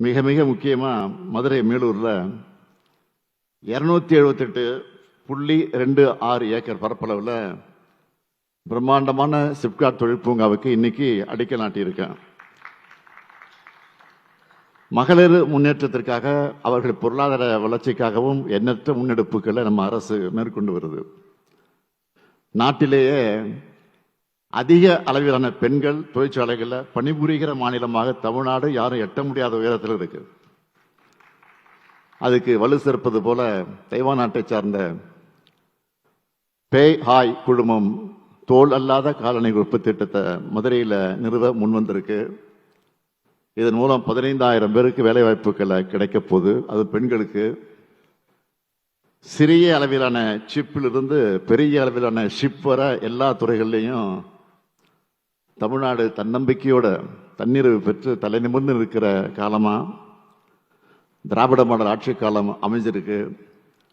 மிக மிக முக்கியமாக மதுரை மேலூரில் 278.26 ஏக்கர் பரப்பளவில் பிரம்மாண்டமான சிப்காட் தொழில் பூங்காவுக்கு இன்னைக்கு அடிக்கல் நாட்டியிருக்கேன். மகளிர் முன்னேற்றத்திற்காக, அவர்கள் பொருளாதார வளர்ச்சிக்காகவும் எண்ணற்ற முன்னெடுப்புகளை நம்ம அரசு மேற்கொண்டு வருது. நாட்டிலேயே அதிக அளவிலான பெண்கள் தொழிற்சாலைகளில் பணிபுரிகிற மாநிலமாக தமிழ்நாடு யாரும் எட்ட முடியாத உயரத்தில் இருக்கு. அதுக்கு வலு சேர்ப்பது போல தைவான் நாட்டை சார்ந்த பே ஹாய் குழுமம் தோல் அல்லாத காலணி உற்பத்தி திட்டத்தை மதுரையில் நிறுவ முன்வந்திருக்கு. இதன் மூலம் 15,000 பேருக்கு வேலை வாய்ப்புகளை கிடைக்க போகுது. அது பெண்களுக்கு. சிறிய அளவிலான சிப்பிலிருந்து பெரிய அளவிலான ஷிப் வர எல்லா துறைகள்லையும் தமிழ்நாடு தன்னம்பிக்கையோட தன்னிறைவு பெற்று தலை நிமிர்ந்து இருக்கிற காலமா திராவிட மாடல் ஆட்சி காலம் அமைஞ்சிருக்கு.